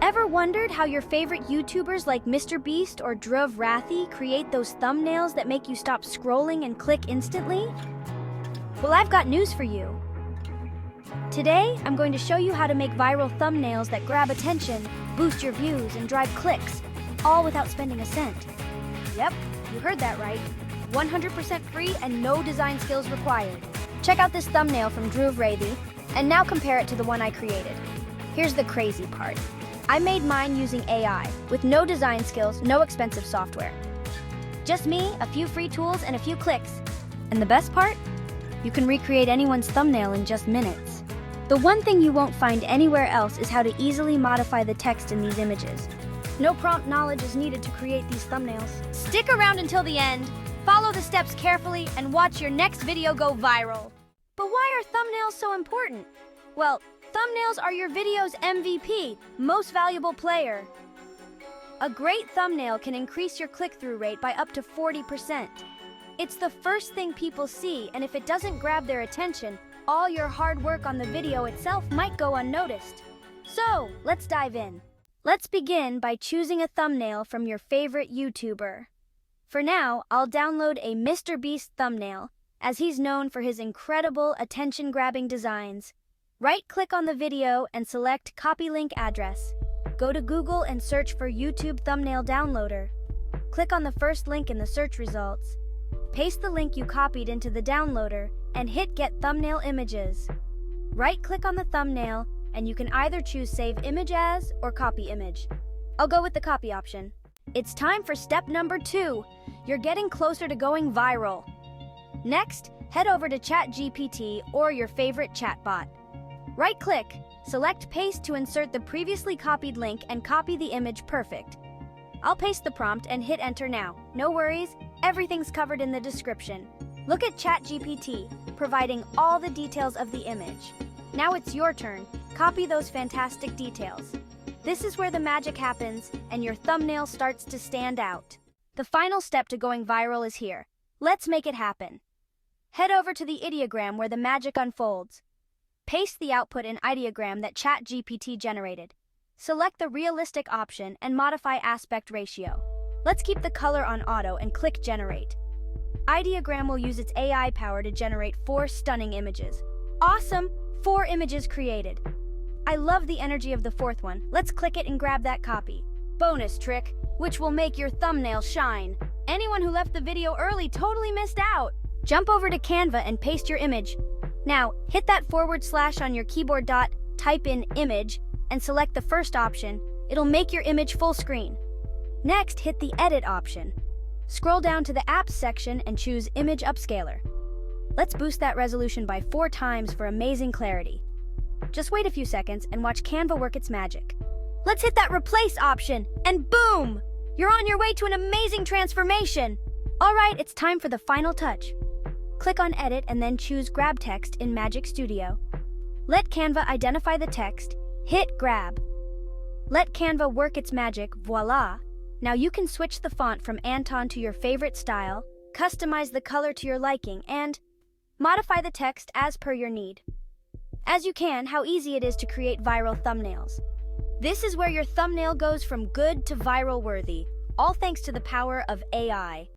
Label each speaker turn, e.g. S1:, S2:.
S1: Ever wondered how your favorite YouTubers like MrBeast or Druv Rathy create those thumbnails that make you stop scrolling and click instantly? Well, I've got news for you. Today, I'm going to show you how to make viral thumbnails that grab attention, boost your views, and drive clicks, all without spending a cent. Yep, you heard that right. 100% free and no design skills required. Check out this thumbnail from Druv Rathy, and now compare it to the one I created. Here's the crazy part. I made mine using AI, with no design skills, no expensive software. Just me, a few free tools, and a few clicks. And the best part? You can recreate anyone's thumbnail in just minutes. The one thing you won't find anywhere else is how to easily modify the text in these images. No prompt knowledge is needed to create these thumbnails. Stick around until the end, follow the steps carefully, and watch your next video go viral. But why are thumbnails so important? Well, thumbnails are your video's MVP, most valuable player. A great thumbnail can increase your click-through rate by up to 40%. It's the first thing people see, and if it doesn't grab their attention, all your hard work on the video itself might go unnoticed. So, let's dive in. Let's begin by choosing a thumbnail from your favorite YouTuber. For now, I'll download a MrBeast thumbnail, as he's known for his incredible attention-grabbing designs. Right-click on the video and select Copy Link Address. Go to Google and search for YouTube Thumbnail Downloader. Click on the first link in the search results. Paste the link you copied into the downloader and hit Get Thumbnail Images. Right-click on the thumbnail and you can either choose Save Image As or Copy Image. I'll go with the copy option. It's time for step number 2. You're getting closer to going viral. Next, head over to ChatGPT or your favorite chatbot. Right-click, select Paste to insert the previously copied link and copy the image perfect. I'll paste the prompt and hit Enter now. No worries, everything's covered in the description. Look at ChatGPT, providing all the details of the image. Now it's your turn. Copy those fantastic details. This is where the magic happens and your thumbnail starts to stand out. The final step to going viral is here. Let's make it happen. Head over to the Ideogram where the magic unfolds. Paste the output in Ideogram that ChatGPT generated. Select the realistic option and modify aspect ratio. Let's keep the color on auto and click Generate. Ideogram will use its AI power to generate 4 stunning images. Awesome! 4 images created. I love the energy of the 4th one. Let's click it and grab that copy. Bonus trick, which will make your thumbnail shine. Anyone who left the video early totally missed out. Jump over to Canva and paste your image. Now, hit that / on your keyboard type in image, and select the first option. It'll make your image full screen. Next, hit the Edit option. Scroll down to the Apps section and choose Image Upscaler. Let's boost that resolution by 4 times for amazing clarity. Just wait a few seconds and watch Canva work its magic. Let's hit that Replace option, and boom! You're on your way to an amazing transformation! Alright, it's time for the final touch. Click on Edit and then choose Grab Text in Magic Studio. Let Canva identify the text, hit Grab. Let Canva work its magic, voila! Now you can switch the font from Anton to your favorite style, customize the color to your liking, and modify the text as per your need. As you can, how easy it is to create viral thumbnails. This is where your thumbnail goes from good to viral worthy, all thanks to the power of AI.